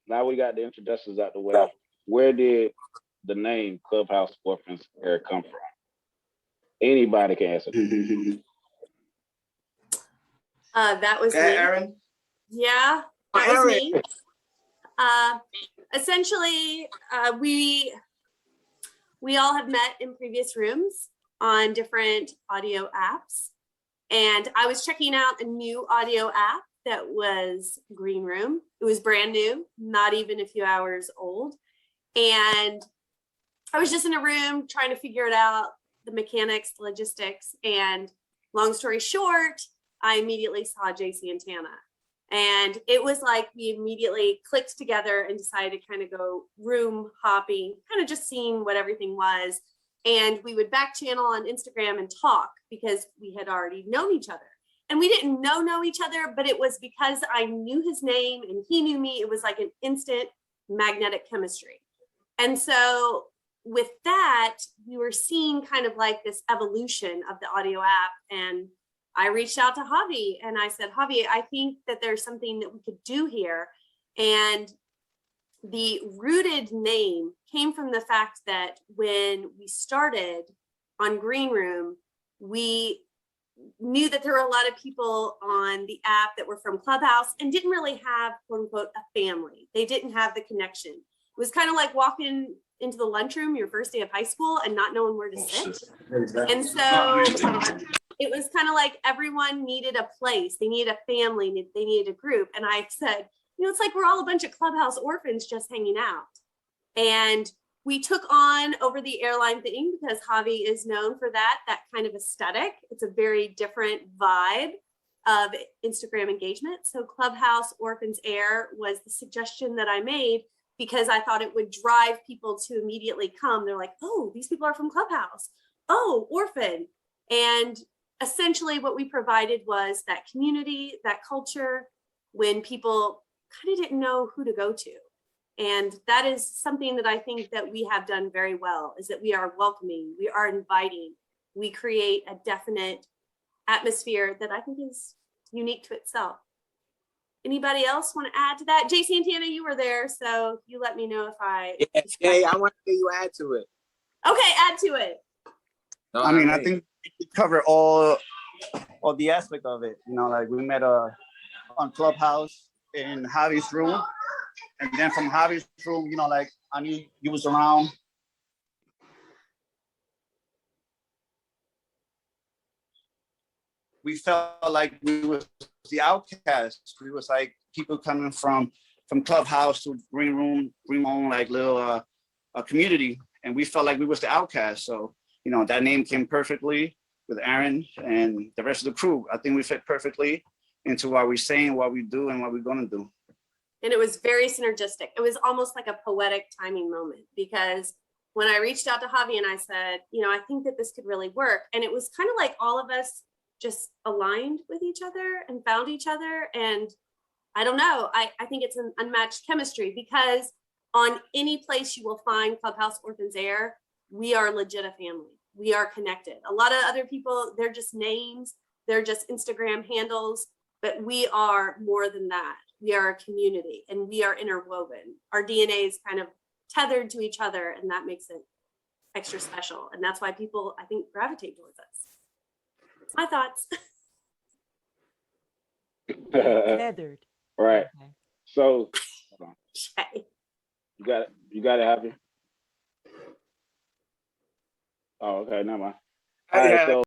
now we got the introductions out the way. Where did the name Clubhouse Orphans Air come from? Anybody can answer. That was me. Erin? Yeah, that was me. Essentially, we all have met in previous rooms on different audio apps. And I was checking out a new audio app that was Green Room. It was brand new, not even a few hours old. And I was just in a room trying to figure it out, the mechanics, the logistics. And long story short, I immediately saw Santana. And it was like we immediately clicked together and decided to kind of go room hopping, kind of just seeing what everything was. And we would back channel on Instagram and talk because we had already known each other. And we didn't know each other, but it was because I knew his name and he knew me. It was like an instant magnetic chemistry. And so with that, we were seeing kind of like this evolution of the audio app. And I reached out to Javi and I said, Javi, I think that there's something that we could do here. And the rooted name came from the fact that when we started on Green Room, we knew that there were a lot of people on the app that were from Clubhouse and didn't really have, quote unquote, a family. They didn't have the connection. It was kind of like walking into the lunchroom your first day of high school and not knowing where to sit. And so it was kind of like everyone needed a place. They needed a family. They needed a group. And I said, it's like we're all a bunch of Clubhouse orphans just hanging out. And we took on over the airline thing because Javi is known for that kind of aesthetic. It's a very different vibe of Instagram engagement. So Clubhouse Orphans Air was the suggestion that I made because I thought it would drive people to immediately come. They're like, oh, these people are from Clubhouse. Oh, orphan. And essentially what we provided was that community, that culture, when people kind of didn't know who to go to. And that is something that I think that we have done very well, is that we are welcoming, we are inviting, we create a definite atmosphere that I think is unique to itself. Anybody else want to add to that? Santana, you were there, so you let me know if I... Yeah, I want to hear you add to it. Okay, add to it. No, I mean, I think we cover all the aspect of it. Like we met on Clubhouse in Javi's room. And then from Javi's room, like I knew he was around. We felt like we was the outcasts. We was like people coming from Clubhouse to Green Room, like little a community. And we felt like we was the outcasts. So, that name came perfectly with Erin and the rest of the crew. I think we fit perfectly into what we're saying, what we do, and what we're gonna do. And it was very synergistic. It was almost like a poetic timing moment because when I reached out to Javi and I said, I think that this could really work. And it was kind of like all of us just aligned with each other and found each other. And I don't know, I think it's an unmatched chemistry because on any place you will find Clubhouse Orphans Air, we are legit a family. We are connected. A lot of other people, they're just names, they're just Instagram handles, but we are more than that. We are a community and we are interwoven. Our DNA is kind of tethered to each other and that makes it extra special. And that's why people, I think, gravitate towards us. That's my thoughts. Tethered. Right. Okay. So Okay. you got it, Happy. Oh, okay, never mind. All right, so